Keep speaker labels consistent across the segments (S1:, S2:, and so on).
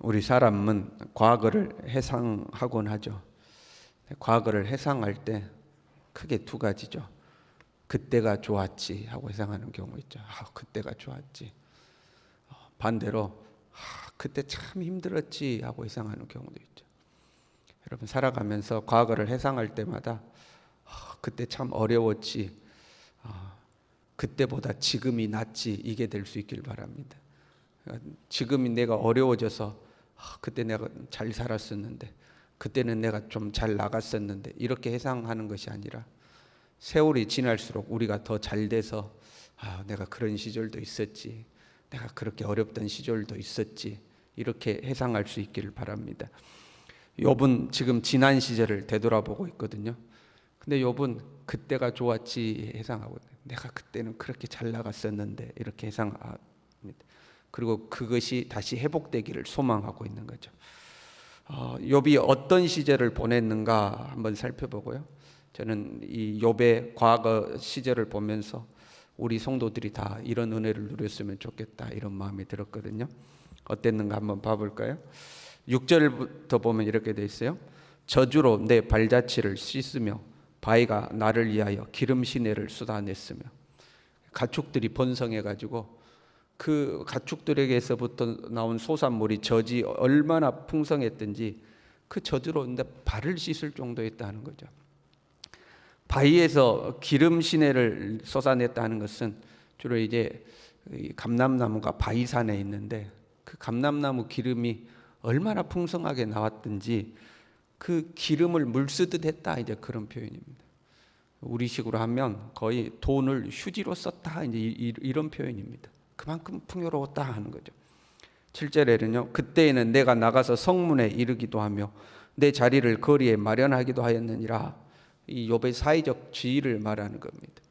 S1: 우리 사람은 과거를 회상하곤 하죠. 과거를 회상할 때 크게 두 가지죠. 그때가 좋았지 하고 회상하는 경우 있죠. 그때가 좋았지. 반대로 그때 참 힘들었지 하고 회상하는 경우도 있죠. 여러분 살아가면서 과거를 회상할 때마다 그때 참 어려웠지, 그때보다 지금이 낫지, 이게 될 수 있길 바랍니다. 지금이 내가 어려워져서 그때 내가 잘 살았었는데, 그때는 내가 좀 잘 나갔었는데, 이렇게 회상하는 것이 아니라 세월이 지날수록 우리가 더 잘 돼서 내가 그런 시절도 있었지, 내가 그렇게 어렵던 시절도 있었지, 이렇게 회상할 수 있기를 바랍니다. 욥은 지금 지난 시절을 되돌아보고 있거든요. 근데 욥은 그때가 좋았지 회상하고, 내가 그때는 그렇게 잘 나갔었는데 이렇게 회상합니다. 그리고 그것이 다시 회복되기를 소망하고 있는 거죠. 욥이 어떤 시절을 보냈는가 한번 살펴보고요. 저는 이 욥의 과거 시절을 보면서 우리 성도들이 다 이런 은혜를 누렸으면 좋겠다, 이런 마음이 들었거든요. 어땠는가 한번 봐볼까요? 6절부터 보면 이렇게 돼 있어요. 저주로 내 발자취를 씻으며 바위가 나를 위하여 기름 시내를 쏟아냈으며. 가축들이 번성해가지고 그 가축들에게서부터 나온 소산물이 젖이 얼마나 풍성했든지 그 젖으로 내 발을 씻을 정도였다는 거죠. 바위에서 기름 시내를 쏟아냈다는 것은 주로 이제 감람나무가 바위산에 있는데 그 감람나무 기름이 얼마나 풍성하게 나왔든지 그 기름을 물쓰듯 했다, 이제 그런 표현입니다. 우리식으로 하면 거의 돈을 휴지로 썼다, 이제 이런 표현입니다. 그만큼 풍요로웠다 하는 거죠. 7절에는요, 그때에는 내가 나가서 성문에 이르기도 하며 내 자리를 거리에 마련하기도 하였느니라. 이 욥의 사회적 지위를 말하는 겁니다.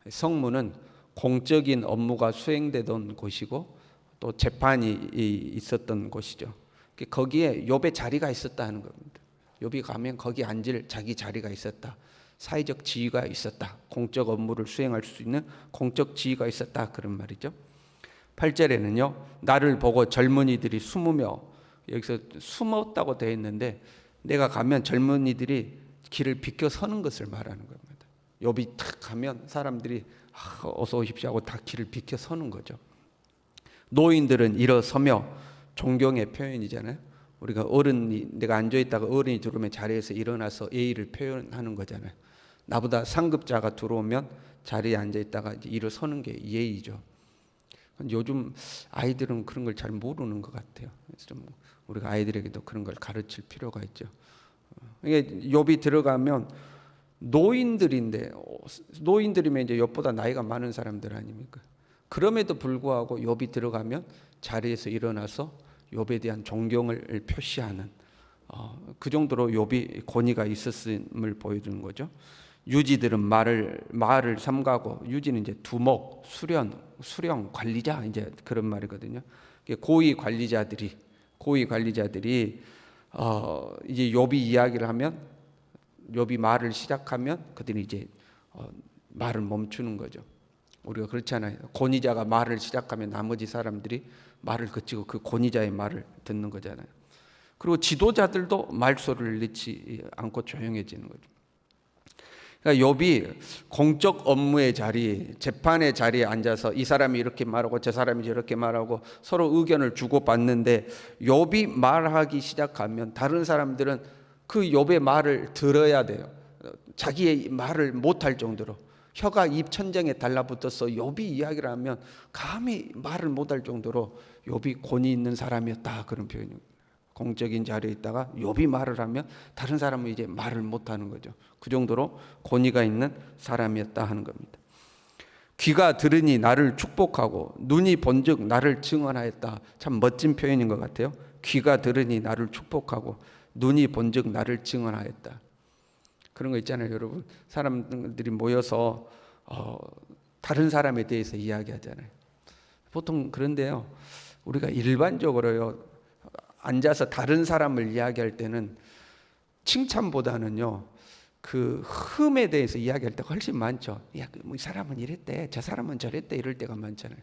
S1: 성문은 공적인 업무가 수행되던 곳이고 또 재판이 있었던 곳이죠. 거기에 욥의 자리가 있었다 하는 겁니다. 욥이 가면 거기 앉을 자기 자리가 있었다. 사회적 지위가 있었다. 공적 업무를 수행할 수 있는 공적 지위가 있었다, 그런 말이죠. 8절에는요, 나를 보고 젊은이들이 숨으며, 여기서 숨었다고 되어 있는데 내가 가면 젊은이들이 길을 비켜 서는 것을 말하는 겁니다. 욥이 탁 가면 사람들이 어서 오십시오 하고 다 길을 비켜 서는 거죠. 노인들은 일어서며, 존경의 표현이잖아요. 우리가 어른이, 내가 앉아있다가 어른이 들어오면 자리에서 일어나서 예의를 표현하는 거잖아요. 나보다 상급자가 들어오면 자리에 앉아있다가 이제 일어서는 게 예의죠. 요즘 아이들은 그런 걸 잘 모르는 것 같아요. 그래서 좀 우리가 아이들에게도 그런 걸 가르칠 필요가 있죠. 이게 욥이 들어가면 노인들인데, 노인들이면 이제 욥보다 나이가 많은 사람들 아닙니까? 그럼에도 불구하고 욥이 들어가면 자리에서 일어나서 욥에 대한 존경을 표시하는, 그 정도로 욥이 권위가 있었음을 보여주는 거죠. 유지들은 말을 삼가고, 유지는 이제 두목, 수령, 관리자, 이제 그런 말이거든요. 고위 관리자들이 이제 욥이 이야기를 하면, 욥이 말을 시작하면 그들이 이제 말을 멈추는 거죠. 우리가 그렇잖아요. 권위자가 말을 시작하면 나머지 사람들이 말을 그치고 그 권위자의 말을 듣는 거잖아요. 그리고 지도자들도 말소리를 넣지 않고 조용해지는 거죠. 그러니까 욥이 공적 업무의 자리, 재판의 자리에 앉아서 이 사람이 이렇게 말하고 저 사람이 저렇게 말하고 서로 의견을 주고받는데, 욥이 말하기 시작하면 다른 사람들은 그 욥의 말을 들어야 돼요. 자기의 말을 못할 정도로 혀가 입 천장에 달라붙어서 욥이 이야기를 하면 감히 말을 못할 정도로 욥이 권위 있는 사람이었다, 그런 표현입니다. 공적인 자리에 있다가 욥이 말을 하면 다른 사람은 이제 말을 못하는 거죠. 그 정도로 권위가 있는 사람이었다 하는 겁니다. 귀가 들으니 나를 축복하고 눈이 본즉 나를 증언하였다. 참 멋진 표현인 것 같아요. 귀가 들으니 나를 축복하고 눈이 본즉 나를 증언하였다. 그런 거 있잖아요, 여러분. 사람들이 모여서 다른 사람에 대해서 이야기하잖아요. 보통 그런데요, 우리가 일반적으로요, 앉아서 다른 사람을 이야기할 때는 칭찬보다는요, 그 흠에 대해서 이야기할 때가 훨씬 많죠. 야, 이 사람은 이랬대, 저 사람은 저랬대, 이럴 때가 많잖아요.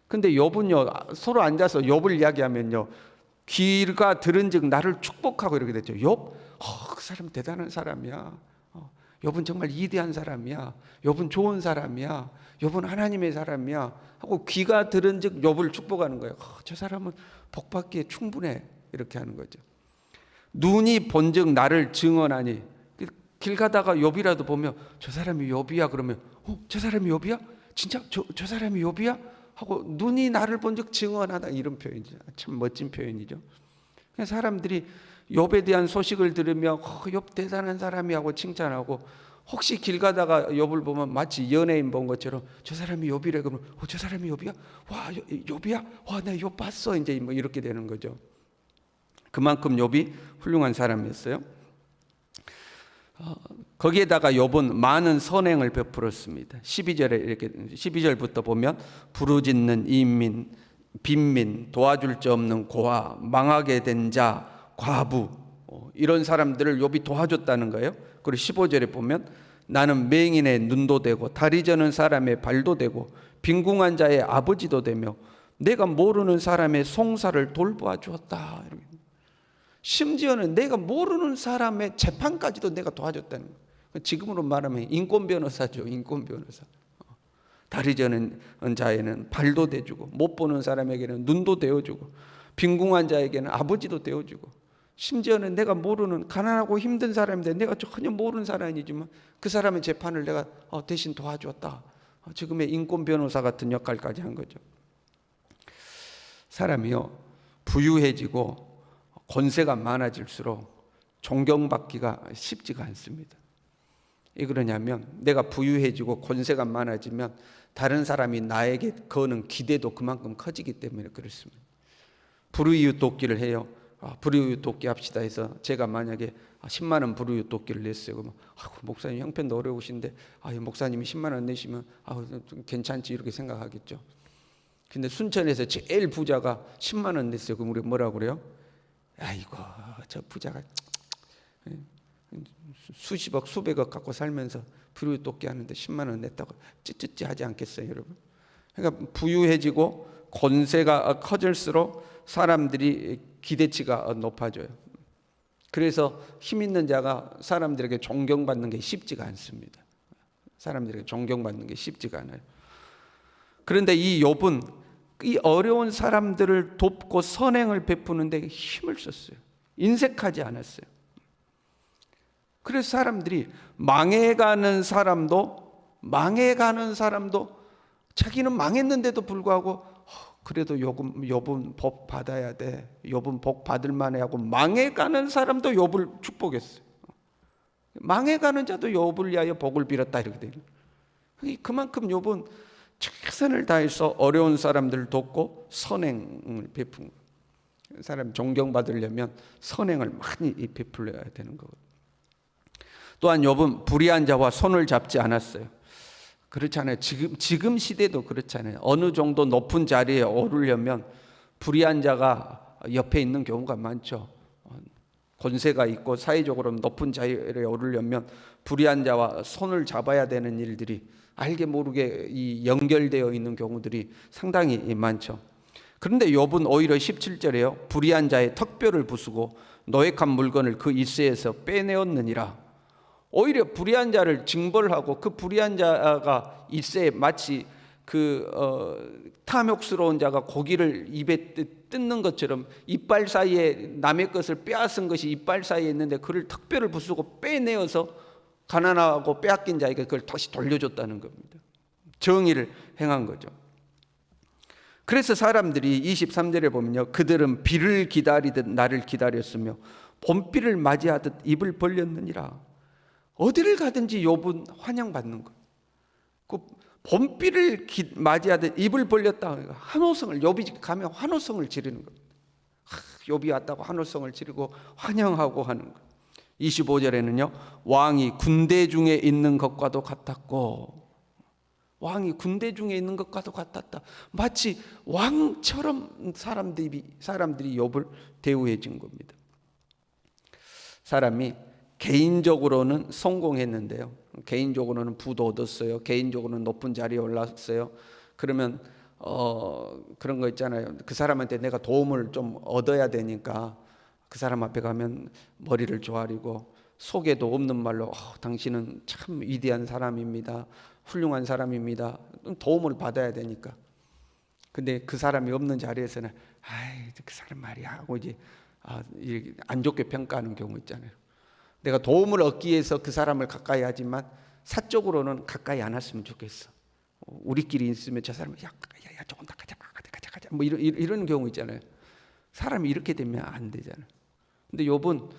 S1: 근데 욥은요, 서로 앉아서 욥을 이야기하면요, 귀가 들은즉 나를 축복하고 이렇게 됐죠. 욥, 그 사람 대단한 사람이야. 욥은 정말 위대한 사람이야. 욥은 좋은 사람이야. 욥은 하나님의 사람이야. 하고 귀가 들은즉 욥을 축복하는 거예요. 저 사람은 복받기에 충분해. 이렇게 하는 거죠. 눈이 본즉 나를 증언하니, 길 가다가 욥이라도 보면 저 사람이 욥이야 그러면 저 사람이 욥이야? 진짜 저 사람이 욥이야? 하고 눈이 나를 본즉 증언하다, 이런 표현이죠. 참 멋진 표현이죠. 사람들이 욥에 대한 소식을 들으며 욥 대단한 사람이 하고 칭찬하고, 혹시 길 가다가 욥을 보면 마치 연예인 본 것처럼 저 사람이 욥이래 그러면 저 사람이 욥이야? 와, 욥이야? 와, 나 욥 봤어. 이제 뭐 이렇게 되는 거죠. 그만큼 욥이 훌륭한 사람이었어요. 거기에다가 욥은 많은 선행을 베풀었습니다. 12절에 이렇게 12절부터 보면 부르짖는 이민, 빈민, 도와줄 자 없는 고아, 망하게 된 자, 과부, 이런 사람들을 욥이 도와줬다는 거예요. 그리고 15절에 보면 나는 맹인의 눈도 되고 다리 저는 사람의 발도 되고 빈궁한 자의 아버지도 되며 내가 모르는 사람의 송사를 돌보아 주었다. 심지어는 내가 모르는 사람의 재판까지도 내가 도와줬다는 거예요. 지금으로 말하면 인권 변호사죠. 인권 변호사. 다리 저는 자에는 발도 대주고 못 보는 사람에게는 눈도 대어주고 빈궁한 자에게는 아버지도 대어주고, 심지어는 내가 모르는 가난하고 힘든 사람인데 내가 전혀 모르는 사람이지만 그 사람의 재판을 내가 대신 도와주었다. 지금의 인권 변호사 같은 역할까지 한 거죠. 사람이요, 부유해지고 권세가 많아질수록 존경받기가 쉽지가 않습니다. 왜 그러냐면 내가 부유해지고 권세가 많아지면 다른 사람이 나에게 거는 기대도 그만큼 커지기 때문에 그렇습니다. 불우이웃 돕기를 해요. 불우이웃 돕기 합시다 해서 제가 만약에 10만 원 불우이웃 돕기를 냈어요. 그러면 목사님 형편도 어려우신데 목사님이 10만 원 내시면 괜찮지 이렇게 생각하겠죠. 근데 순천에서 제일 부자가 10만 원 냈어요. 그럼 우리 뭐라고 그래요? 아이고 저 부자가 수십억 수백억 갖고 살면서 불우이웃 돕기 하는데 10만 원 냈다고 찌찌찌 하지 않겠어요, 여러분? 그러니까 부유해지고 권세가 커질수록 사람들이 기대치가 높아져요. 그래서 힘 있는 자가 사람들에게 존경받는 게 쉽지가 않습니다. 사람들에게 존경받는 게 쉽지가 않아요. 그런데 이 욥은 이 어려운 사람들을 돕고 선행을 베푸는 데 힘을 썼어요. 인색하지 않았어요. 그래서 사람들이 망해가는 사람도 자기는 망했는데도 불구하고 그래도 욥은 복 받아야 돼, 욥은 복 받을 만해 하고 망해가는 사람도 욥을 축복했어요. 망해가는 자도 욥을 위하여 복을 빌었다, 이렇게 돼요. 그만큼 욥은 최선을 다해서 어려운 사람들을 돕고 선행을 베푼 거예요. 사람 존경받으려면 선행을 많이 베풀어야 되는 거거든요. 또한 욥은 불의한 자와 손을 잡지 않았어요. 그렇잖아요. 지금 시대도 그렇잖아요. 어느 정도 높은 자리에 오르려면 불의한 자가 옆에 있는 경우가 많죠. 권세가 있고 사회적으로 높은 자리에 오르려면 불의한 자와 손을 잡아야 되는 일들이 알게 모르게 연결되어 있는 경우들이 상당히 많죠. 그런데 욥은 오히려 17절에요. 불의한 자의 턱뼈를 부수고 노획한 물건을 그 일세에서 빼내었느니라. 오히려 불의한 자를 징벌하고 그 불의한 자가 일세에 마치 탐욕스러운 자가 고기를 입에 뜯는 것처럼 이빨 사이에 남의 것을 빼앗은 것이 이빨 사이에 있는데 그를 턱뼈를 부수고 빼내어서 가난하고 빼앗긴 자에게 그걸 다시 돌려줬다는 겁니다. 정의를 행한 거죠. 그래서 사람들이 23절에 보면요, 그들은 비를 기다리듯 나를 기다렸으며 봄비를 맞이하듯 입을 벌렸느니라. 어디를 가든지 욥은 환영받는 거. 그 봄비를 맞이하듯 입을 벌렸다. 환호성을, 욥이 가면 환호성을 지르는 겁니다. 욥이 왔다고 환호성을 지르고 환영하고 하는 거. 25절에는요, 왕이 군대 중에 있는 것과도 같았고, 왕이 군대 중에 있는 것과도 같았다. 마치 왕처럼 사람들이 욥을 대우해 준 겁니다. 사람이 개인적으로는 성공했는데요, 개인적으로는 부도 얻었어요, 개인적으로는 높은 자리에 올랐어요. 그러면 그런 거 있잖아요. 그 사람한테 내가 도움을 좀 얻어야 되니까 그 사람 앞에 가면 머리를 조아리고 속에도 없는 말로 당신은 참 위대한 사람입니다. 훌륭한 사람입니다. 도움을 받아야 되니까. 근데 그 사람이 없는 자리에서는 아이 그 사람 말이야 하고 이제 안 좋게 평가하는 경우 있잖아요. 내가 도움을 얻기 위해서 그 사람을 가까이 하지만 사적으로는 가까이 안 했으면 좋겠어. 우리끼리 있으면 저 사람이 야 조금 더 가자 뭐 이런 경우 있잖아요. 사람이 이렇게 되면 안 되잖아요. 근데 욥은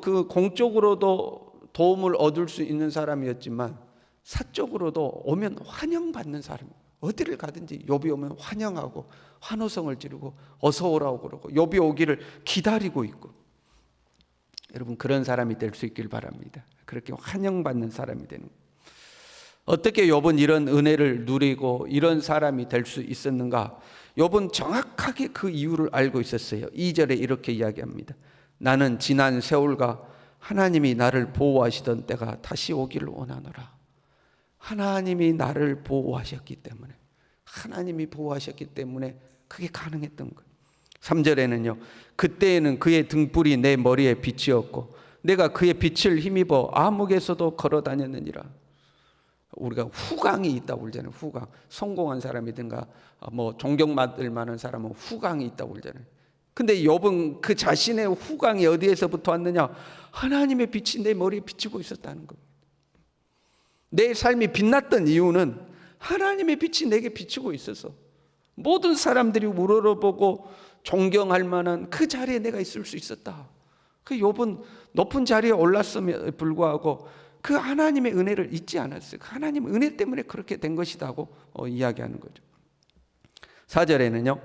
S1: 그 공적으로도 도움을 얻을 수 있는 사람이었지만 사적으로도 오면 환영받는 사람. 어디를 가든지 욥이 오면 환영하고 환호성을 지르고 어서 오라고 그러고 욥이 오기를 기다리고 있고. 여러분 그런 사람이 될 수 있길 바랍니다. 그렇게 환영받는 사람이 되는 거예요. 어떻게 욥은 이런 은혜를 누리고 이런 사람이 될 수 있었는가? 욥은 정확하게 그 이유를 알고 있었어요. 2절에 이렇게 이야기합니다. 나는 지난 세월과 하나님이 나를 보호하시던 때가 다시 오기를 원하노라. 하나님이 나를 보호하셨기 때문에, 하나님이 보호하셨기 때문에 그게 가능했던 거예요. 3절에는요. 그때에는 그의 등불이 내 머리에 빛이었고 내가 그의 빛을 힘입어 암흑에서도 걸어 다녔느니라. 우리가 후광이 있다고 그러잖아요. 후광. 성공한 사람이든가 뭐 존경받을 만한 사람은 후광이 있다고 그러잖아요. 근데 욥은 그 자신의 후광이 어디에서부터 왔느냐? 하나님의 빛이 내 머리에 비치고 있었다는 겁니다. 내 삶이 빛났던 이유는 하나님의 빛이 내게 비치고 있어서 모든 사람들이 우러러보고 존경할 만한 그 자리에 내가 있을 수 있었다. 그 욥은 높은 자리에 올랐음에 불구하고 그 하나님의 은혜를 잊지 않았어요. 그 하나님의 은혜 때문에 그렇게 된 것이라고 이야기하는 거죠. 4절에는요.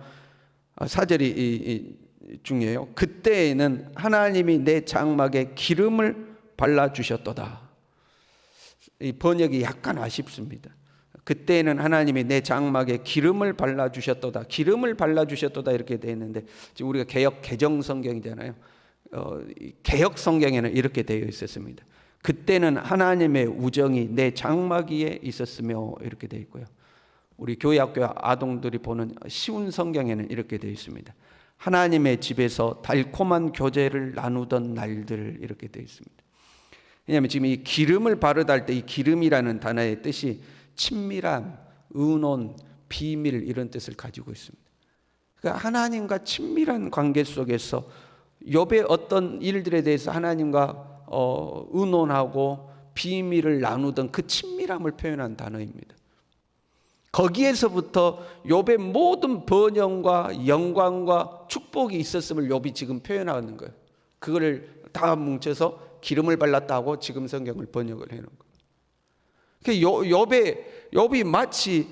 S1: 4절이 중요해요. 그때에는 하나님이 내 장막에 기름을 발라주셨도다. 이 번역이 약간 아쉽습니다. 그때는 하나님이 내 장막에 기름을 발라주셨도다. 기름을 발라주셨도다 이렇게 되어 있는데 지금 우리가 개정 성경이잖아요. 개역 성경에는 이렇게 되어 있었습니다. 그때는 하나님의 우정이 내 장막 위에 있었으며 이렇게 되어 있고요. 우리 교회학교 아동들이 보는 쉬운 성경에는 이렇게 되어 있습니다. 하나님의 집에서 달콤한 교제를 나누던 날들 이렇게 되어 있습니다. 왜냐하면 지금 이 기름을 바르다 할 때 이 기름이라는 단어의 뜻이 친밀함, 의논, 비밀 이런 뜻을 가지고 있습니다. 그러니까 하나님과 친밀한 관계 속에서 욥의 어떤 일들에 대해서 하나님과 의논하고 비밀을 나누던 그 친밀함을 표현한 단어입니다. 거기에서부터 욥의 모든 번영과 영광과 축복이 있었음을 욥이 지금 표현하는 거예요. 그거를 다 뭉쳐서 기름을 발랐다 하고 지금 성경을 번역을 해놓은 거예요. 욥이 마치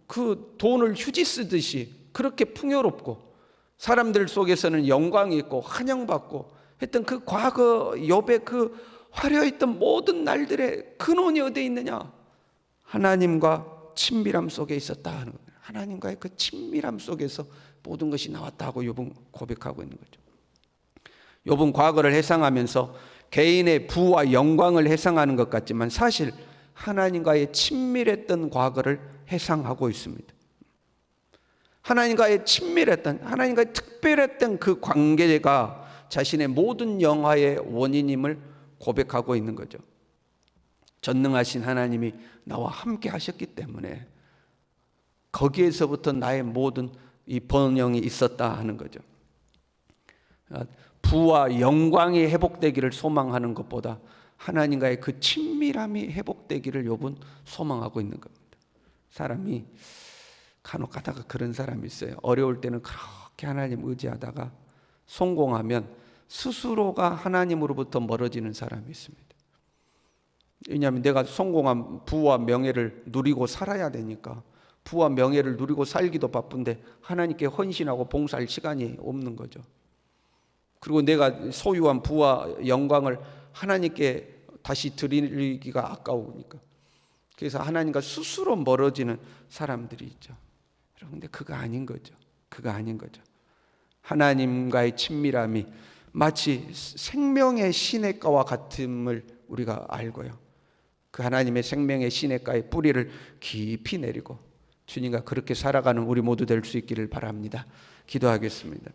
S1: 그 돈을 휴지 쓰듯이 그렇게 풍요롭고 사람들 속에서는 영광이 있고 환영받고 했던 그 과거 욥의 그 화려했던 모든 날들의 근원이 어디에 있느냐? 하나님과 친밀함 속에 있었다 하는 거예요. 하나님과의 그 친밀함 속에서 모든 것이 나왔다고 욥은 고백하고 있는 거죠. 욥은 과거를 회상하면서 개인의 부와 영광을 회상하는 것 같지만 사실 하나님과의 친밀했던 과거를 회상하고 있습니다. 하나님과의 친밀했던, 하나님과의 특별했던 그 관계가 자신의 모든 영화의 원인임을 고백하고 있는 거죠. 전능하신 하나님이 나와 함께 하셨기 때문에 거기에서부터 나의 모든 이 번영이 있었다 하는 거죠. 부와 영광이 회복되기를 소망하는 것보다 하나님과의 그 친밀함이 회복되기를 욥은 소망하고 있는 겁니다. 사람이 간혹 가다가 그런 사람이 있어요. 어려울 때는 그렇게 하나님 의지하다가 성공하면 스스로가 하나님으로부터 멀어지는 사람이 있습니다. 왜냐하면 내가 성공한 부와 명예를 누리고 살아야 되니까 부와 명예를 누리고 살기도 바쁜데 하나님께 헌신하고 봉사할 시간이 없는 거죠. 그리고 내가 소유한 부와 영광을 하나님께 다시 드리기가 아까우니까 그래서 하나님과 스스로 멀어지는 사람들이 있죠. 그런데 그거 아닌 거죠. 그거 아닌 거죠. 하나님과의 친밀함이 마치 생명의 시냇가와 같음을 우리가 알고요. 그 하나님의 생명의 시냇가에 뿌리를 깊이 내리고 주님과 그렇게 살아가는 우리 모두 될 수 있기를 바랍니다. 기도하겠습니다.